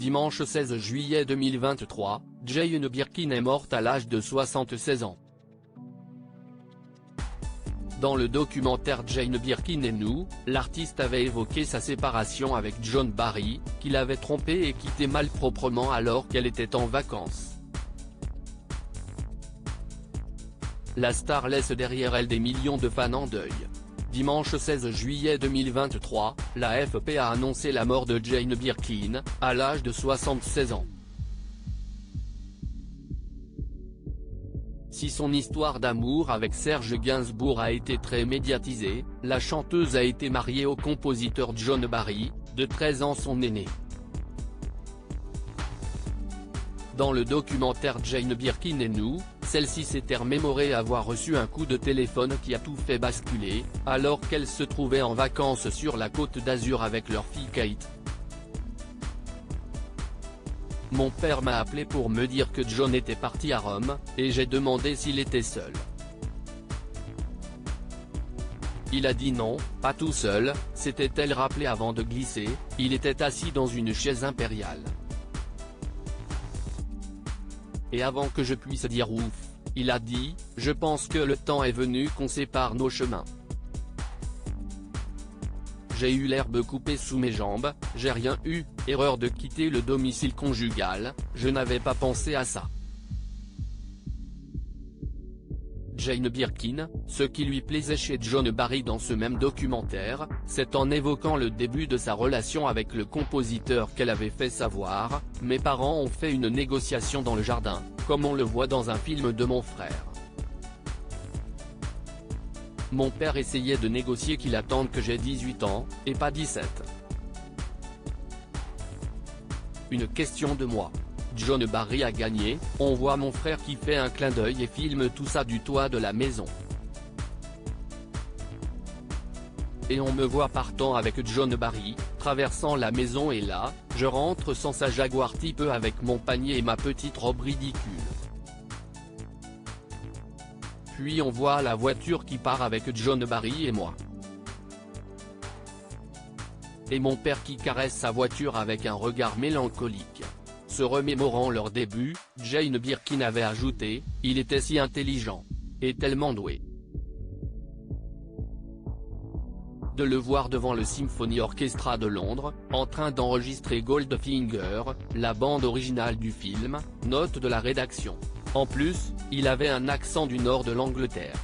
Dimanche 16 juillet 2023, Jane Birkin est morte à l'âge de 76 ans. Dans le documentaire Jane Birkin et nous, l'artiste avait évoqué sa séparation avec John Barry, qu'il avait trompé et quitté malproprement alors qu'elle était en vacances. La star laisse derrière elle des millions de fans en deuil. Dimanche 16 juillet 2023, la AFP a annoncé la mort de Jane Birkin, à l'âge de 76 ans. Si son histoire d'amour avec Serge Gainsbourg a été très médiatisée, la chanteuse a été mariée au compositeur John Barry, de 13 ans son aîné. Dans le documentaire Jane Birkin et nous, celle-ci s'était remémorée avoir reçu un coup de téléphone qui a tout fait basculer, alors qu'elle se trouvait en vacances sur la Côte d'Azur avec leur fille Kate. Mon père m'a appelé pour me dire que John était parti à Rome, et j'ai demandé s'il était seul. Il a dit non, pas tout seul, s'était-elle rappelé avant de glisser, il était assis dans une chaise impériale. Et avant que je puisse dire ouf, il a dit, je pense que le temps est venu qu'on sépare nos chemins. J'ai eu l'herbe coupée sous mes jambes, j'ai rien eu, erreur de quitter le domicile conjugal, je n'avais pas pensé à ça. Jane Birkin, ce qui lui plaisait chez John Barry dans ce même documentaire, c'est en évoquant le début de sa relation avec le compositeur qu'elle avait fait savoir, mes parents ont fait une négociation dans le jardin, comme on le voit dans un film de mon frère. Mon père essayait de négocier qu'il attende que j'ai 18 ans, et pas 17. Une question de moi. John Barry a gagné, on voit mon frère qui fait un clin d'œil et filme tout ça du toit de la maison. Et on me voit partant avec John Barry, traversant la maison et là, je rentre sans sa Jaguar Type E avec mon panier et ma petite robe ridicule. Puis on voit la voiture qui part avec John Barry et moi. Et mon père qui caresse sa voiture avec un regard mélancolique. Se remémorant leur début, Jane Birkin avait ajouté, il était si intelligent. Et tellement doué. De le voir devant le Symphony Orchestra de Londres, en train d'enregistrer Goldfinger, la bande originale du film, note de la rédaction. En plus, il avait un accent du nord de l'Angleterre.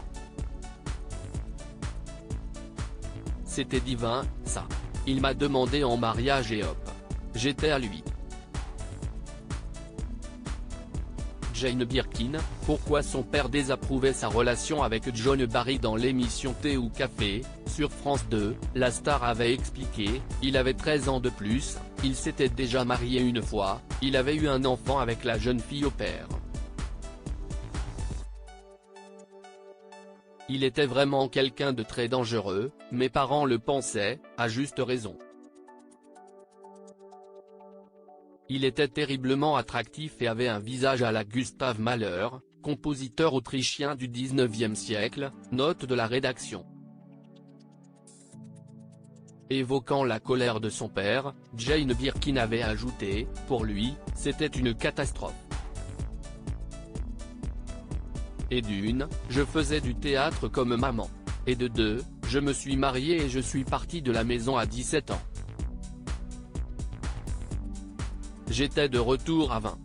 C'était divin, ça. Il m'a demandé en mariage et hop. J'étais à lui. Jane Birkin, pourquoi son père désapprouvait sa relation avec John Barry dans l'émission Thé ou Café, sur France 2, la star avait expliqué, il avait 13 ans de plus, il s'était déjà marié une fois, il avait eu un enfant avec la jeune fille au père. Il était vraiment quelqu'un de très dangereux, mes parents le pensaient, à juste raison. Il était terriblement attractif et avait un visage à la Gustav Mahler, compositeur autrichien du XIXe siècle, note de la rédaction. Évoquant la colère de son père, Jane Birkin avait ajouté, pour lui, c'était une catastrophe. Et d'une, je faisais du théâtre comme maman. Et de deux, je me suis marié et je suis parti de la maison à 17 ans. J'étais de retour à 20.